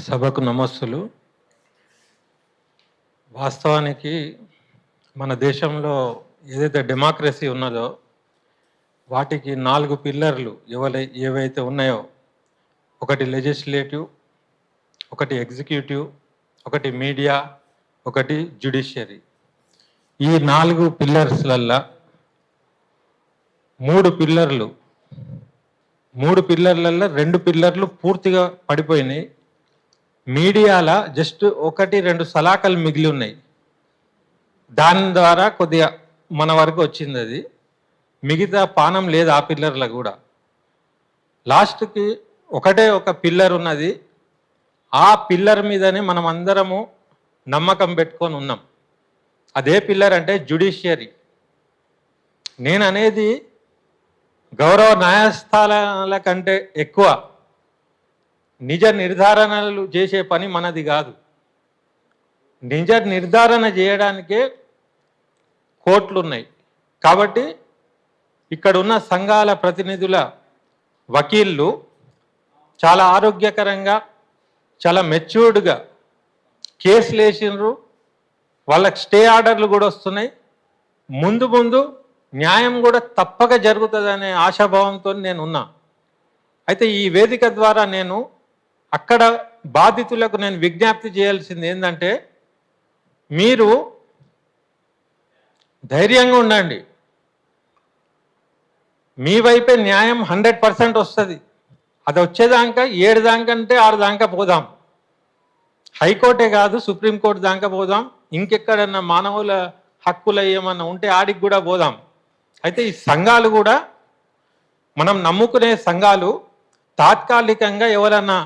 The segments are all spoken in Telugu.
సభకు నమస్సులు. వాస్తవానికి మన దేశంలో ఏదైతే డెమోక్రసీ ఉన్నదో వాటికి 4 పిల్లర్లు ఏవైతే ఉన్నాయో, ఒకటి లెజిస్లేటివ్, ఒకటి ఎగ్జిక్యూటివ్, ఒకటి మీడియా, ఒకటి జ్యుడిషియరీ. ఈ 4 పిల్లర్స్లల్లో 3 పిల్లర్లలో 2 పిల్లర్లు పూర్తిగా పడిపోయినాయి. మీడియాలో జస్ట్ 1-2 సలాకలు మిగిలి ఉన్నాయి. దాని ద్వారా కొద్దిగా మన వరకు వచ్చింది. అది మిగతా పానం లేదు ఆ పిల్లర్లో కూడా. లాస్ట్కి ఒక పిల్లర్ ఉన్నది. ఆ పిల్లర్ మీదనే మనం అందరము నమ్మకం పెట్టుకొని ఉన్నాం. అదే పిల్లర్ అంటే జ్యుడిషియరీ. నేను అనేది గౌరవ న్యాయస్థానాల కంటే ఎక్కువ నిజ నిర్ధారణలు చేసే పని మనది కాదు. నిజ నిర్ధారణ చేయడానికే కోర్టులు ఉన్నాయి. కాబట్టి ఇక్కడ ఉన్న సంఘాల ప్రతినిధుల వకీళ్ళు చాలా ఆరోగ్యకరంగా, చాలా మెచ్యూర్డ్గా కేసులు వేసినారు. వాళ్ళకి స్టే ఆర్డర్లు కూడా వస్తున్నాయి. ముందు న్యాయం కూడా తప్పక జరుగుతుందనే ఆశాభావంతో నేను ఉన్నా. అయితే ఈ వేదిక ద్వారా నేను అక్కడ బాధితులకు నేను విజ్ఞప్తి చేయాల్సింది ఏంటంటే, మీరు ధైర్యంగా ఉండండి. మీ వైపే న్యాయం 100% వస్తుంది. అది వచ్చేదాకా 7 దాకంటే 6 దాకా పోదాం. హైకోర్టే కాదు, సుప్రీంకోర్టు దాకా పోదాం. ఇంకెక్కడన్నా మానవుల హక్కులు ఏమన్నా ఉంటే ఆడికి కూడా పోదాం. అయితే ఈ సంఘాలు కూడా, మనం నమ్ముకునే సంఘాలు తాత్కాలికంగా ఎవరన్నా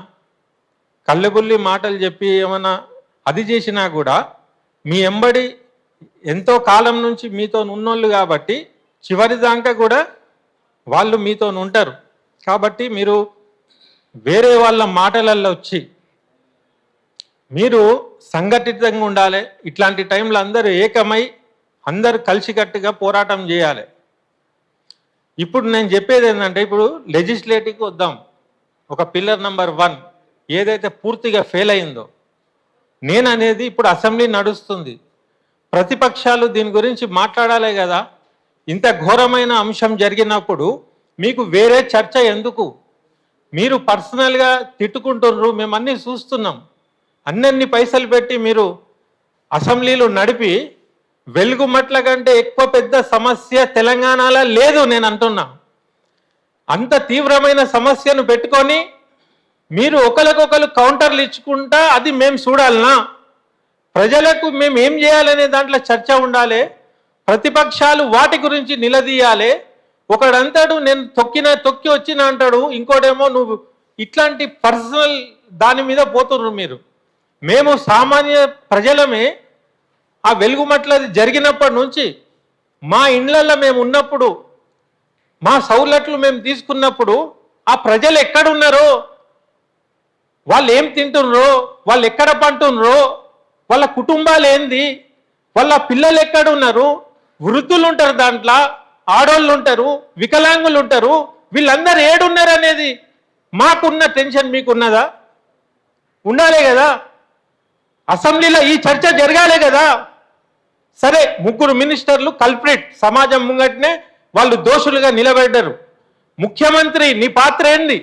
కళ్ళబుల్లి మాటలు చెప్పి ఏమన్నా అది చేసినా కూడా మీ ఎంబడి ఎంతో కాలం నుంచి మీతో ఉన్నోళ్ళు కాబట్టి చివరి దాకా కూడా వాళ్ళు మీతో ఉంటారు. కాబట్టి మీరు వేరే వాళ్ళ మాటలలో వచ్చి మీరు సంఘటితంగా ఉండాలి. ఇట్లాంటి టైంలో అందరూ ఏకమై అందరూ కలిసికట్టుగా పోరాటం చేయాలి. ఇప్పుడు నేను చెప్పేది ఏంటంటే, ఇప్పుడు లెజిస్లేటివ్కి వద్దాం. ఒక పిల్లర్ నెంబర్ 1 ఏదైతే పూర్తిగా ఫెయిల్ అయిందో, నేను అనేది ఇప్పుడు అసెంబ్లీ నడుస్తుంది. ప్రతిపక్షాలు దీని గురించి మాట్లాడాలి కదా. ఇంత ఘోరమైన అంశం జరిగినప్పుడు మీకు వేరే చర్చ ఎందుకు? మీరు పర్సనల్గా తిట్టుకుంటున్నారు, మేము అన్నీ చూస్తున్నాం. అన్ని పైసలు పెట్టి మీరు అసెంబ్లీలు నడిపి వెలుగుమట్ల కంటే ఎక్కువ పెద్ద సమస్య తెలంగాణలో లేదు. నేను అంటున్నా, అంత తీవ్రమైన సమస్యను పెట్టుకొని మీరు ఒకరికొకరు కౌంటర్లు ఇచ్చుకుంటా అది మేము చూడాలనా? ప్రజలకు మేము ఏం చేయాలనే దాంట్లో చర్చ ఉండాలి. ప్రతిపక్షాలు వాటి గురించి నిలదీయాలి. ఒకడంటాడు నేను తొక్కి వచ్చిన అంటాడు, ఇంకోటేమో నువ్వు ఇట్లాంటి పర్సనల్ దాని మీద పోతున్నారు మీరు. మేము సామాన్య ప్రజలమే. ఆ వెలుగుమట్లది జరిగినప్పటి నుంచి మా ఇండ్లలో మేము ఉన్నప్పుడు, మా సౌలట్లు మేము తీసుకున్నప్పుడు ఆ ప్రజలు ఎక్కడున్నారో, వాళ్ళు ఏం తింటున్నారో, వాళ్ళు ఎక్కడ పంటున్నారో, వాళ్ళ కుటుంబాలు ఏంది, వాళ్ళ పిల్లలు ఎక్కడున్నారు, వృద్ధులు ఉంటారు, దాంట్లో ఆడోళ్ళు ఉంటారు, వికలాంగులు ఉంటారు, వీళ్ళందరూ ఏడున్నారు అనేది మాకున్న టెన్షన్ మీకున్నదా? ఉండాలే కదా. అసెంబ్లీలో ఈ చర్చ జరగాలే కదా. సరే, 3 మినిస్టర్లు కల్ప్రిట్, సమాజం ముంగట్నే వాళ్ళు దోషులుగా నిలబడ్డారు. ముఖ్యమంత్రి నీ పాత్ర ఏంది?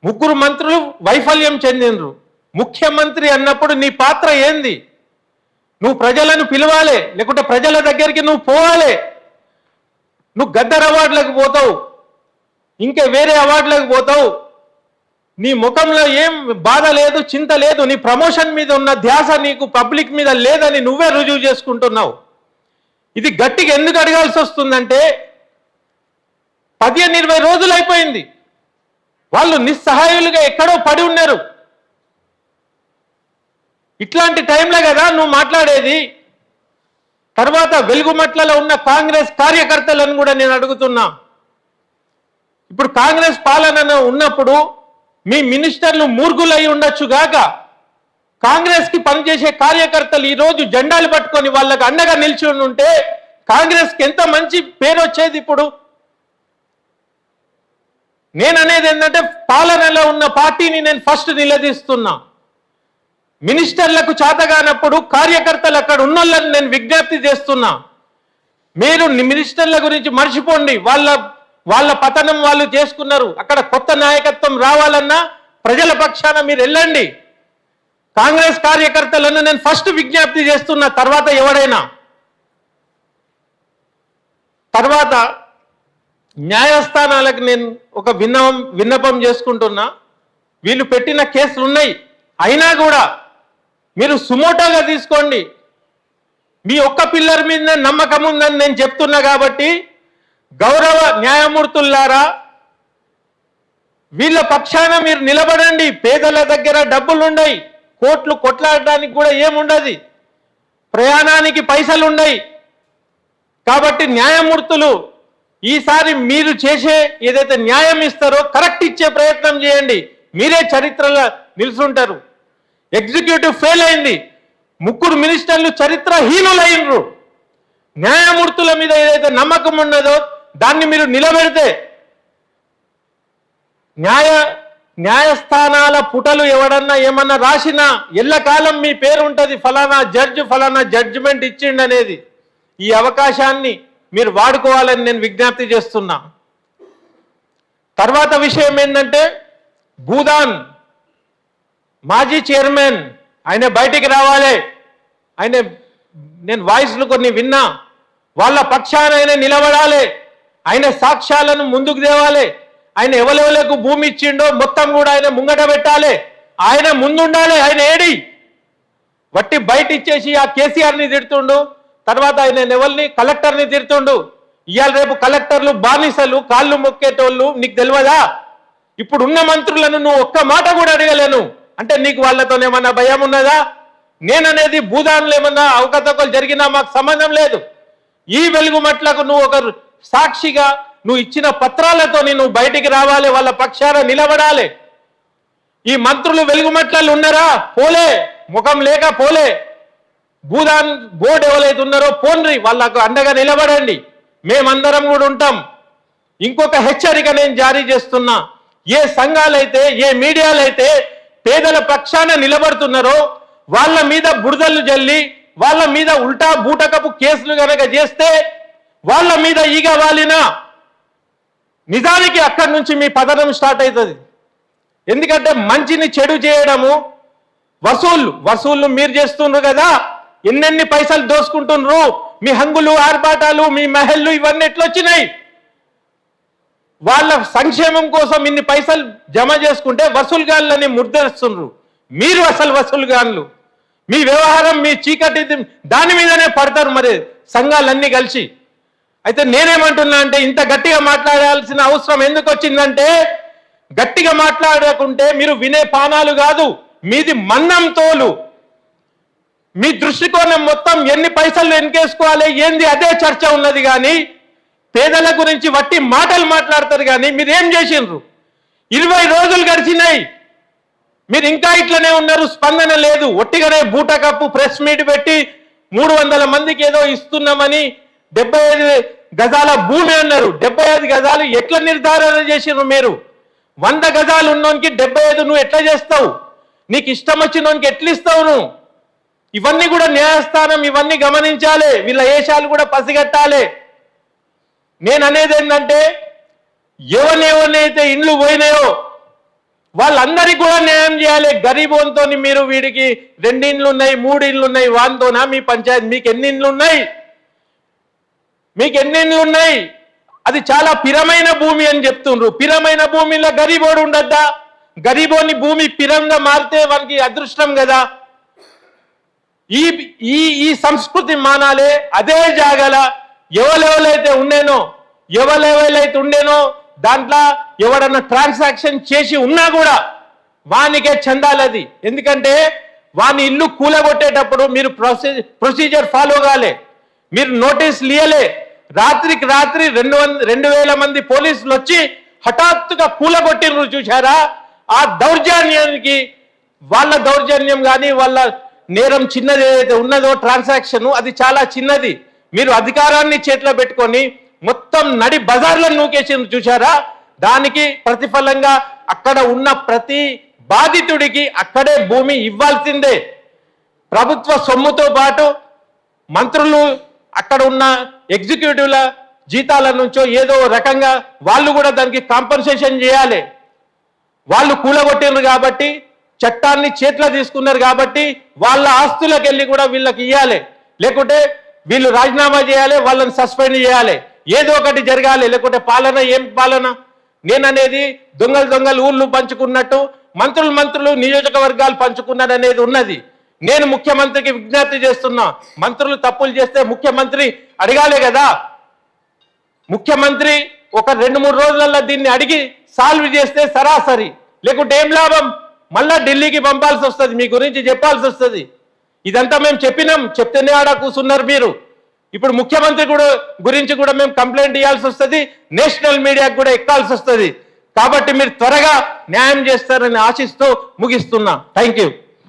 3 మంత్రులు వైఫల్యం చెందినరు. ముఖ్యమంత్రి అన్నప్పుడు నీ పాత్ర ఏంది? నువ్వు ప్రజలను పిలవాలి, లేకుంటే ప్రజల దగ్గరికి నువ్వు పోవాలి. నువ్వు గద్దర్ అవార్డులకు పోతావు, ఇంకా వేరే అవార్డులకు పోతావు. నీ ముఖంలో ఏం బాధ లేదు, చింత లేదు. నీ ప్రమోషన్ మీద ఉన్న ధ్యాస నీకు పబ్లిక్ మీద లేదని నువ్వే రుజువు చేసుకుంటున్నావు. ఇది గట్టిగా ఎందుకు అడగాల్సి వస్తుందంటే, 15-20 రోజులు అయిపోయింది. వాళ్ళు నిస్సహాయులుగా ఎక్కడో పడి ఉన్నారు. ఇట్లాంటి టైంలో కదా నువ్వు మాట్లాడేది. తర్వాత వెలుగుమట్లలో ఉన్న కాంగ్రెస్ కార్యకర్తలను కూడా నేను అడుగుతున్నా. ఇప్పుడు కాంగ్రెస్ పాలన ఉన్నప్పుడు మీ మినిస్టర్లు మూర్ఖులై ఉండొచ్చు గాక, కాంగ్రెస్కి పనిచేసే కార్యకర్తలు ఈరోజు జెండాలు పట్టుకొని వాళ్ళకి అండగా నిల్చుని ఉంటే కాంగ్రెస్కి ఎంత మంచి పేరు వచ్చేది. ఇప్పుడు నేను అనేది ఏంటంటే పాలనలో ఉన్న పార్టీని నేను ఫస్ట్ నిలదీస్తున్నా. మినిస్టర్లకు చేతగానప్పుడు కార్యకర్తలు అక్కడ ఉన్నోళ్ళని నేను విజ్ఞప్తి చేస్తున్నా. మీరు మినిస్టర్ల గురించి మర్చిపోండి. వాళ్ళ పతనం వాళ్ళు చేసుకున్నారు. అక్కడ కొత్త నాయకత్వం రావాలన్నా ప్రజల పక్షాన మీరు వెళ్ళండి. కాంగ్రెస్ కార్యకర్తలను నేను ఫస్ట్ విజ్ఞప్తి చేస్తున్నా, తర్వాత ఎవరైనా. తర్వాత న్యాయస్థానాలకు నేను ఒక విన్నపం చేసుకుంటున్నా. వీళ్ళు పెట్టిన కేసులు ఉన్నాయి, అయినా కూడా మీరు సుమోటోగా తీసుకోండి. మీ ఒక్క పిల్లర్ మీద నమ్మకం ఉందని నేను చెప్తున్నా కాబట్టి గౌరవ న్యాయమూర్తులారా, వీళ్ళ పక్షాన మీరు నిలబడండి. పేదల దగ్గర డబ్బులు ఉన్నాయి, కోట్లు కొట్లాడడానికి కూడా ఏముండదు, ప్రయాణానికి పైసలు ఉన్నాయి. కాబట్టి న్యాయమూర్తులు ఈసారి మీరు చేసే ఏదైతే న్యాయం ఇస్తారో కరెక్ట్ ఇచ్చే ప్రయత్నం చేయండి. మీరే చరిత్రలో నిలుచుంటారు. ఎగ్జిక్యూటివ్ ఫెయిల్ అయింది, 3 మినిస్టర్లు చరిత్రహీనులైనరు. న్యాయమూర్తుల మీద ఏదైతే నమ్మకం ఉన్నదో దాన్ని మీరు నిలబెడితే న్యాయస్థానాల పుటలు ఎవడన్నా ఏమన్నా రాసినా ఎల్లకాలం మీ పేరు ఉంటుంది, ఫలానా జడ్జి ఫలానా జడ్జిమెంట్ ఇచ్చిండు అనేది. ఈ అవకాశాన్ని మీరు వాడుకోవాలని నేను విజ్ఞప్తి చేస్తున్నా. తర్వాత విషయం ఏంటంటే భూదాన్ మాజీ చైర్మన్ ఆయన బయటికి రావాలి. నేను వాయిస్లు కొన్ని విన్నా. వాళ్ళ పక్షాన ఆయన నిలబడాలి. ఆయన సాక్ష్యాలను ముందుకు తేవాలి. ఆయన ఎవరెవలకు భూమి ఇచ్చిండో మొత్తం కూడా ఆయన ముంగట పెట్టాలి. ఆయన ముందుండాలి. ఆయన ఏడి వట్టి బయట ఇచ్చేసి ఆ కేసీఆర్ని తిడుతుండు, తర్వాత ఆయన ఎవరిని కలెక్టర్ని తిడుతుండు. ఇవాళ రేపు కలెక్టర్లు బానిసలు, కాళ్ళు మొక్కేటోళ్ళు. నీకు తెలియదా? ఇప్పుడు ఉన్న మంత్రులను నువ్వు ఒక్క మాట కూడా అడగలేను అంటే నీకు వాళ్ళతోనేమన్నా భయం ఉన్నదా? నేననేది భూదాన్లు ఏమన్నా అవకతవకలు జరిగినా మాకు సంబంధం లేదు. ఈ వెలుగుమట్లకు నువ్వు ఒక సాక్షిగా నువ్వు ఇచ్చిన పత్రాలతో నువ్వు బయటికి రావాలి, వాళ్ళ పక్షాన నిలబడాలి. ఈ మంత్రులు వెలుగుమట్లలో ఉన్నారా? పోలే, ముఖం లేక పోలే. భూదాన్ బోర్డు ఎవరైతే ఉన్నారో పోన్రి, వాళ్ళకు అండగా నిలబడండి. మేమందరం కూడా ఉంటాం. ఇంకొక హెచ్చరిక నేను జారీ చేస్తున్నా. ఏ సంఘాలైతే ఏ మీడియాలైతే పేదల పక్షాన నిలబడుతున్నారో వాళ్ళ మీద బురదలు జల్లి వాళ్ళ మీద ఉల్టా బూటకపు కేసులు కనుక చేస్తే వాళ్ళ మీద ఈగ వాలినా నిజానికి అక్కడి నుంచి మీ పతనం స్టార్ట్ అవుతుంది. ఎందుకంటే మంచిని చెడు చేయడము వసూళ్ళు మీరు చేస్తుండ్రు కదా. ఎన్నెన్ని పైసలు దోసుకుంటుండ్రు. మీ హంగులు ఆర్భాటాలు మీ మహల్లు ఇవన్నీ ఎట్లొచ్చినాయి? వాళ్ళ సంక్షేమం కోసం ఇన్ని పైసలు జమ చేసుకుంటే వసూలుగాళ్ళని ముద్రేస్తుండ్రు. మీరు అసలు వసూలుగాళ్ళు. మీ వ్యవహారం మీ చీకటి దాని మీదనే పడతారు మరి సంఘాలన్నీ కలిసి. అయితే నేనేమంటున్నా అంటే ఇంత గట్టిగా మాట్లాడాల్సిన అవసరం ఎందుకు వచ్చిందంటే గట్టిగా మాట్లాడకుంటే మీరు వినే పానాలు కాదు, మీది మన్నం తోలు. మీ దృష్టికోణం మొత్తం ఎన్ని పైసలు వెనకేసుకోవాలి ఏంది అదే చర్చ ఉన్నది. కానీ పేదల గురించి వట్టి మాటలు మాట్లాడతారు. కానీ మీరేం చేసిండ్రు? 20 రోజులు గడిచినాయి, మీరు ఇంకా ఇట్లనే ఉన్నారు. స్పందన లేదు. ఒట్టిగానే బూటకప్పు ప్రెస్ మీట్ పెట్టి 300 మందికి ఏదో ఇస్తున్నామని 75 గజాల భూమి అన్నారు. 75 గజాలు ఎట్లా నిర్ధారణ చేసిండ్రు మీరు? 100 గజాలు ఉన్నోనికి 75 నువ్వు ఎట్లా చేస్తావు? నీకు ఇష్టం వచ్చినోనికి ఎట్లా ఇస్తావు నువ్వు? ఇవన్నీ కూడా న్యాయస్థానం ఇవన్నీ గమనించాలి. వీళ్ళ ఏషాలు కూడా పసిగట్టాలి. నేను అనేది ఏంటంటే ఎవరినైతే ఇండ్లు పోయినాయో వాళ్ళందరికీ కూడా న్యాయం చేయాలి. గరీబోన్తో మీరు వీడికి 2 ఇండ్లు ఉన్నాయి 3 ఇండ్లు ఉన్నాయి వాన్తోనా మీ పంచాయతీ? మీకు ఎన్ని ఇండ్లు ఉన్నాయి? అది చాలా పిరమైన భూమి అని చెప్తుండ్రు. పిరమైన భూమిలో గరీబోడు ఉండద్దా? గరీబోని భూమి పిరంగా మారితే వానికి అదృష్టం కదా. ఈ సంస్కృతి మానాలే. అదే జాగల ఎవరెవరైతే ఉండేనో దాంట్లో ఎవడన్నా ట్రాన్సాక్షన్ చేసి ఉన్నా కూడా వానికే చెందాలది. ఎందుకంటే వాని ఇల్లు కూలగొట్టేటప్పుడు మీరు ప్రొసీజర్ ఫాలో కాలే, మీరు నోటీస్ లియలే. రాత్రికి రాత్రి 2,000 మంది పోలీసులు వచ్చి హఠాత్తుగా కూలగొట్టినరు చూశారా? ఆ దౌర్జన్యానికి వాళ్ళ దౌర్జన్యం కానీ వాళ్ళ నేరం చిన్నది ఏదైతే ఉన్నదో ట్రాన్సాక్షన్ అది చాలా చిన్నది. మీరు అధికారాన్ని చేతిలో పెట్టుకొని మొత్తం నడి బజార్లను నూకేసింది చూశారా? దానికి ప్రతిఫలంగా అక్కడ ఉన్న ప్రతి బాధితుడికి అక్కడే భూమి ఇవ్వాల్సిందే. ప్రభుత్వ సొమ్ముతో పాటు మంత్రులు అక్కడ ఉన్న ఎగ్జిక్యూటివ్ల జీతాల నుంచో ఏదో రకంగా వాళ్ళు కూడా దానికి కాంపన్సేషన్ చేయాలి. వాళ్ళు కూలగొట్టినారు కాబట్టి, చట్టాన్ని చేతిలో తీసుకున్నారు కాబట్టి వాళ్ళ ఆస్తులకు వెళ్ళి కూడా వీళ్ళకి ఇవ్వాలి. లేకుంటే వీళ్ళు రాజీనామా చేయాలి, వాళ్ళని సస్పెండ్ చేయాలి, ఏదో ఒకటి జరగాలి. లేకుంటే పాలన ఏం పాలన? నేననేది దొంగలు ఊళ్ళు పంచుకున్నట్టు మంత్రులు నియోజకవర్గాలు పంచుకున్నారు అనేది ఉన్నది. నేను ముఖ్యమంత్రికి విజ్ఞప్తి చేస్తున్నా, మంత్రులు తప్పులు చేస్తే ముఖ్యమంత్రి అడగాలే కదా. ముఖ్యమంత్రి ఒక 2-3 రోజులలో దీన్ని అడిగి సాల్వ్ చేస్తే సరాసరి, లేకుంటే ఏం లాభం? మళ్ళా ఢిల్లీకి పంపాల్సి వస్తుంది, మీ గురించి చెప్పాల్సి వస్తుంది. ఇదంతా మేము చెప్పినాం, చెప్తేనే ఆడ కూర్చున్నారు మీరు. ఇప్పుడు ముఖ్యమంత్రి గురించి కూడా మేము కంప్లైంట్ ఇవ్వాల్సి వస్తుంది, నేషనల్ మీడియాకు కూడా ఎక్కాల్సి వస్తుంది. కాబట్టి మీరు త్వరగా న్యాయం చేస్తారని ఆశిస్తూ ముగిస్తున్నా. Thank you.